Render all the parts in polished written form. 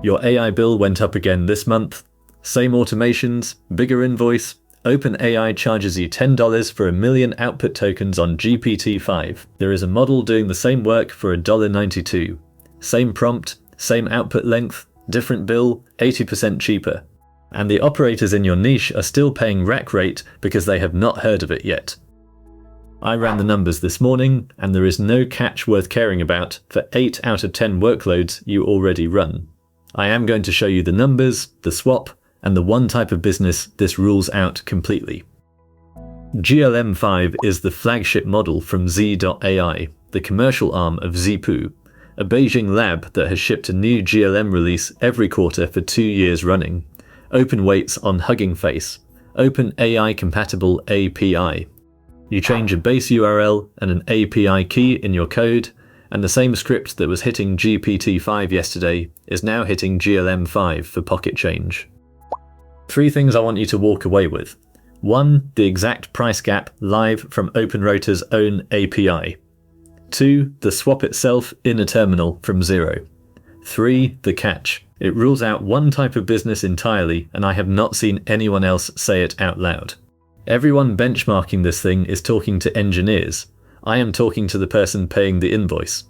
Your AI bill went up again this month. Same automations, bigger invoice. OpenAI charges you $10 for 1 million output tokens on GPT-5. There is a model doing the same work for $1.92. Same prompt, same output length, different bill, 80% cheaper. And the operators in your niche are still paying rack rate because they have not heard of it yet. I ran the numbers this morning, and there is no catch worth caring about for 8 out of 10 workloads you already run. I am going to show you the numbers, the swap, and the one type of business this rules out completely. GLM-5 is the flagship model from Z.ai, the commercial arm of Zipoo, a Beijing lab that has shipped a new GLM release every quarter for 2 years running. Open weights on Hugging Face, OpenAI compatible API. You change a base URL and an API key in your code, and the same script that was hitting GPT-5 yesterday is now hitting GLM-5 for pocket change. 3 things I want you to walk away with. 1. The exact price gap live from OpenRouter's own API. 2. The swap itself in a terminal from 0. 3. The catch. It rules out one type of business entirely, and I have not seen anyone else say it out loud. Everyone benchmarking this thing is talking to engineers. I am talking to the person paying the invoice.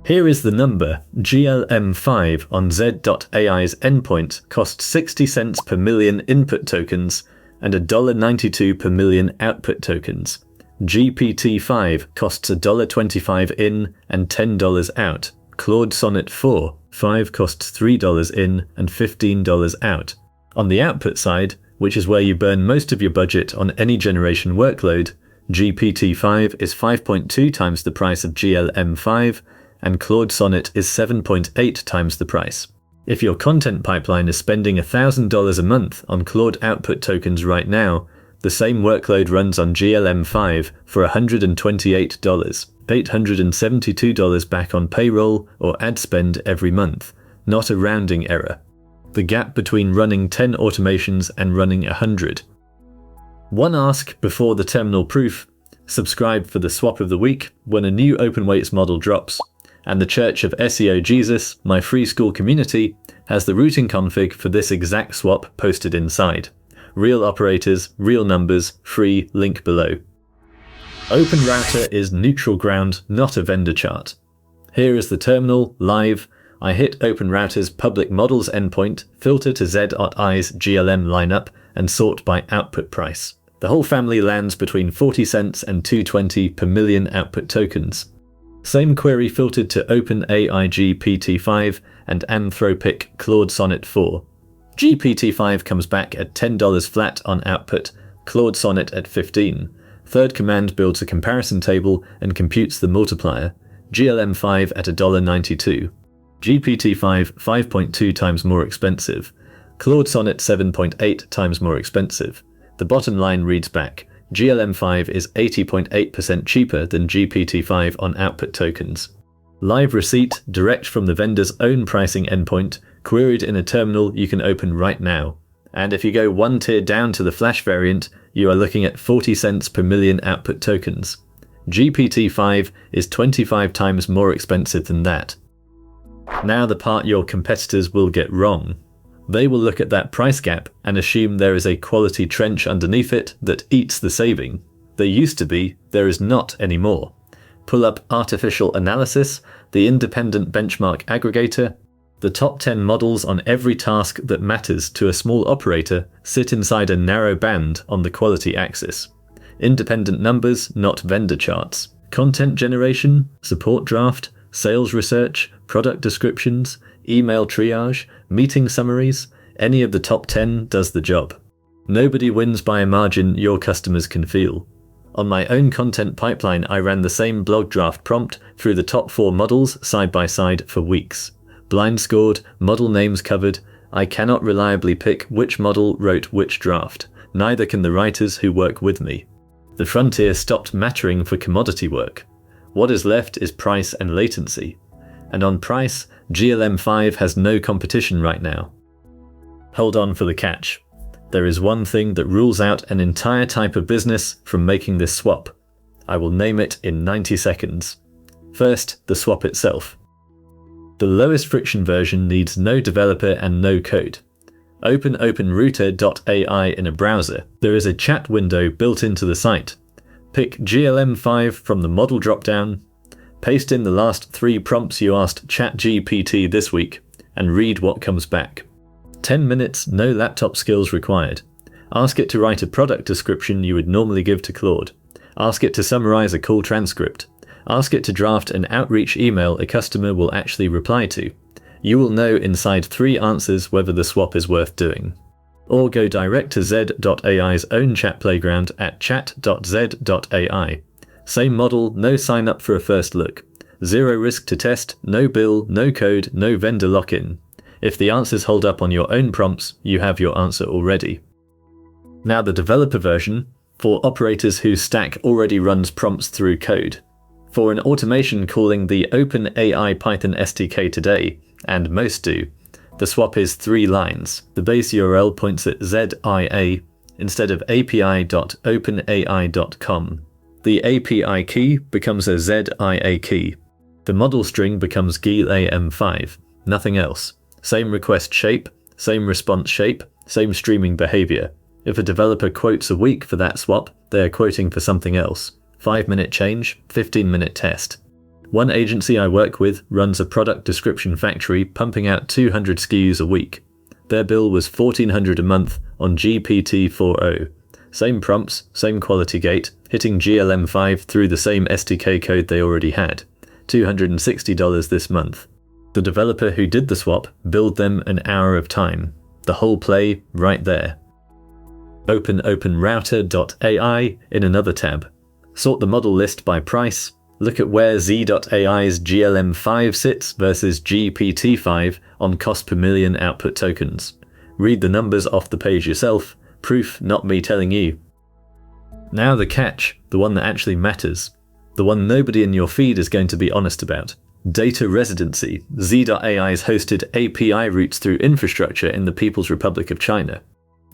Here is the number. GLM-5 on Z.ai's endpoint costs 60 cents per million input tokens and $1.92 per million output tokens. GPT-5 costs $1.25 in and $10 out. Claude Sonnet 4.5 costs $3 in and $15 out. On the output side, which is where you burn most of your budget on any generation workload, GPT-5 is 5.2 times the price of GLM-5, and Claude Sonnet is 7.8 times the price. If your content pipeline is spending $1,000 a month on Claude output tokens right now, the same workload runs on GLM-5 for $128, $872 back on payroll or ad spend every month, not a rounding error. The gap between running 10 automations and running 100. One ask before the terminal proof: subscribe for the swap of the week when a new OpenWeights model drops, and the Church of SEO Jesus, my free school community, has the routing config for this exact swap posted inside. Real operators, real numbers, free, link below. OpenRouter is neutral ground, not a vendor chart. Here is the terminal, live. I hit OpenRouter's public models endpoint, filter to Z.ai's GLM lineup, and sort by output price. The whole family lands between 40 cents and $2.20 per million output tokens. Same query filtered to OpenAI GPT-5 and Anthropic Claude Sonnet 4. GPT-5 comes back at $10 flat on output, Claude Sonnet at $15. Third command builds a comparison table and computes the multiplier, GLM-5 at $1.92. GPT-5 5.2 times more expensive. Claude Sonnet 7.8 times more expensive. The bottom line reads back, GLM-5 is 80.8% cheaper than GPT-5 on output tokens. Live receipt, direct from the vendor's own pricing endpoint, queried in a terminal you can open right now. And if you go one tier down to the flash variant, you are looking at 40 cents per million output tokens. GPT-5 is 25 times more expensive than that. Now the part your competitors will get wrong. They will look at that price gap and assume there is a quality trench underneath it that eats the saving. There used to be, there is not anymore. Pull up Artificial Analysis, the independent benchmark aggregator. The top 10 models on every task that matters to a small operator sit inside a narrow band on the quality axis. Independent numbers, not vendor charts. Content generation, support draft, sales research, product descriptions, email triage, meeting summaries, any of the top 10 does the job. Nobody wins by a margin your customers can feel. On my own content pipeline, I ran the same blog draft prompt through the top 4 models side by side for weeks. Blind scored, model names covered. I cannot reliably pick which model wrote which draft. Neither can the writers who work with me. The frontier stopped mattering for commodity work. What is left is price and latency. And on price, GLM-5 has no competition right now. Hold on for the catch. There is one thing that rules out an entire type of business from making this swap. I will name it in 90 seconds. First, the swap itself. The lowest friction version needs no developer and no code. Open openrouter.ai in a browser. There is a chat window built into the site. Pick GLM-5 from the model dropdown, paste in the last 3 prompts you asked ChatGPT this week, and read what comes back. 10 minutes, no laptop skills required. Ask it to write a product description you would normally give to Claude. Ask it to summarize a call transcript. Ask it to draft an outreach email a customer will actually reply to. You will know inside 3 answers whether the swap is worth doing. Or go direct to Z.ai's own chat playground at chat.z.ai. Same model, no sign up for a first look. 0 risk to test, no bill, no code, no vendor lock-in. If the answers hold up on your own prompts, you have your answer already. Now the developer version, for operators whose stack already runs prompts through code. For an automation calling the OpenAI Python SDK today, and most do, the swap is 3 lines. The base URL points at Z.ia instead of api.openai.com. The API key becomes a Z.ia key. The model string becomes GLM-5, nothing else. Same request shape, same response shape, same streaming behavior. If a developer quotes a week for that swap, they are quoting for something else. 5-minute change, 15-minute test. One agency I work with runs a product description factory pumping out 200 SKUs a week. Their bill was $1,400 a month on GPT-4. Same prompts, same quality gate, hitting GLM-5 through the same SDK code they already had. $260 this month. The developer who did the swap billed them an hour of time. The whole play right there. Open openrouter.ai in another tab. Sort the model list by price. Look at where Z.ai's GLM-5 sits versus GPT-5 on cost per million output tokens. Read the numbers off the page yourself. Proof, not me telling you. Now the catch, the one that actually matters. The one nobody in your feed is going to be honest about. Data residency. Z.ai's hosted API routes through infrastructure in the People's Republic of China.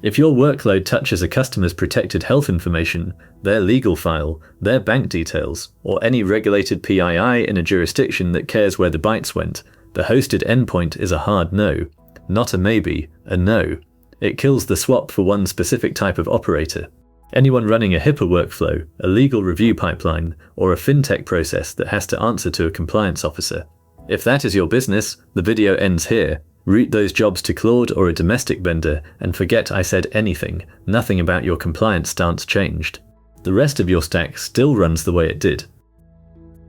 If your workload touches a customer's protected health information, their legal file, their bank details, or any regulated PII in a jurisdiction that cares where the bytes went, the hosted endpoint is a hard no. Not a maybe, a no. It kills the swap for one specific type of operator. Anyone running a HIPAA workflow, a legal review pipeline, or a fintech process that has to answer to a compliance officer. If that is your business, the video ends here. Route those jobs to Claude or a domestic vendor and forget I said anything. Nothing about your compliance stance changed. The rest of your stack still runs the way it did.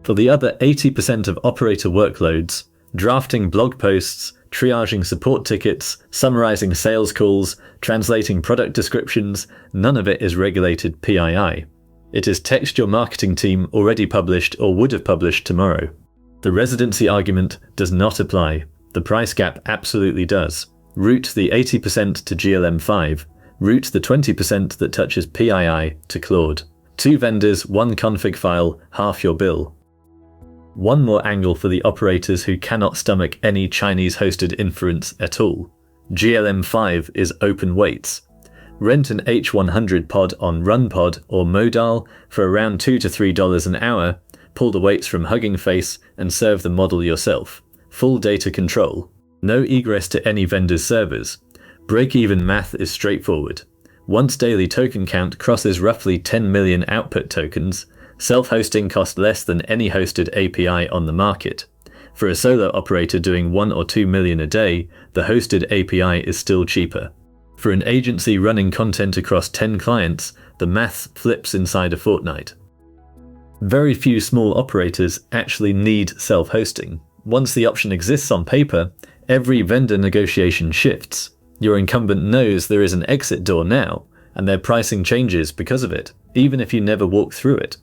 For the other 80% of operator workloads, drafting blog posts, triaging support tickets, summarizing sales calls, translating product descriptions, none of it is regulated PII. It is text your marketing team already published or would have published tomorrow. The residency argument does not apply. The price gap absolutely does. Route the 80% to GLM-5. Route the 20% that touches PII to Claude. 2 vendors, 1 config file, half your bill. One more angle for the operators who cannot stomach any Chinese-hosted inference at all. GLM-5 is open weights. Rent an H100 pod on RunPod or Modal for around $2 to $3 an hour, pull the weights from Hugging Face and serve the model yourself. Full data control. No egress to any vendor's servers. Break-even math is straightforward. Once daily token count crosses roughly 10 million output tokens, self-hosting costs less than any hosted API on the market. For a solo operator doing 1 or 2 million a day, the hosted API is still cheaper. For an agency running content across 10 clients, the math flips inside a fortnight. Very few small operators actually need self-hosting. Once the option exists on paper, every vendor negotiation shifts. Your incumbent knows there is an exit door now, and their pricing changes because of it, even if you never walk through it.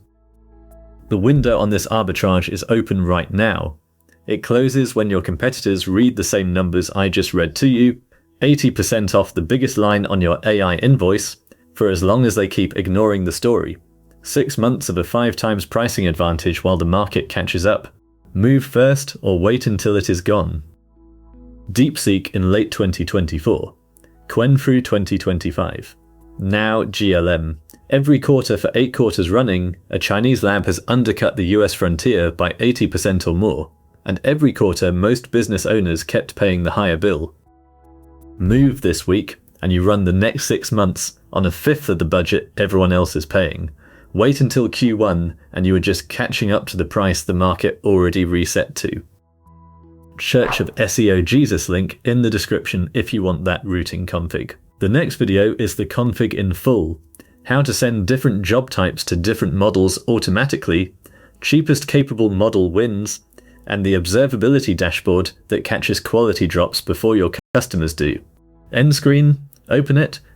The window on this arbitrage is open right now. It closes when your competitors read the same numbers I just read to you, 80% off the biggest line on your AI invoice, for as long as they keep ignoring the story. 6 months of a 5 times pricing advantage while the market catches up. Move first or wait until it is gone. DeepSeek in late 2024. Qwen through 2025. Now GLM. Every quarter for 8 quarters running, a Chinese lab has undercut the US frontier by 80% or more. and every quarter most business owners kept paying the higher bill. Move this week, and you run the next 6 months on a fifth of the budget everyone else is paying. Wait until Q1 and you are just catching up to the price the market already reset to. Church of SEO Jesus link in the description if you want that routing config. The next video is the config in full, how to send different job types to different models automatically, cheapest capable model wins, and the observability dashboard that catches quality drops before your customers do. End screen, open it,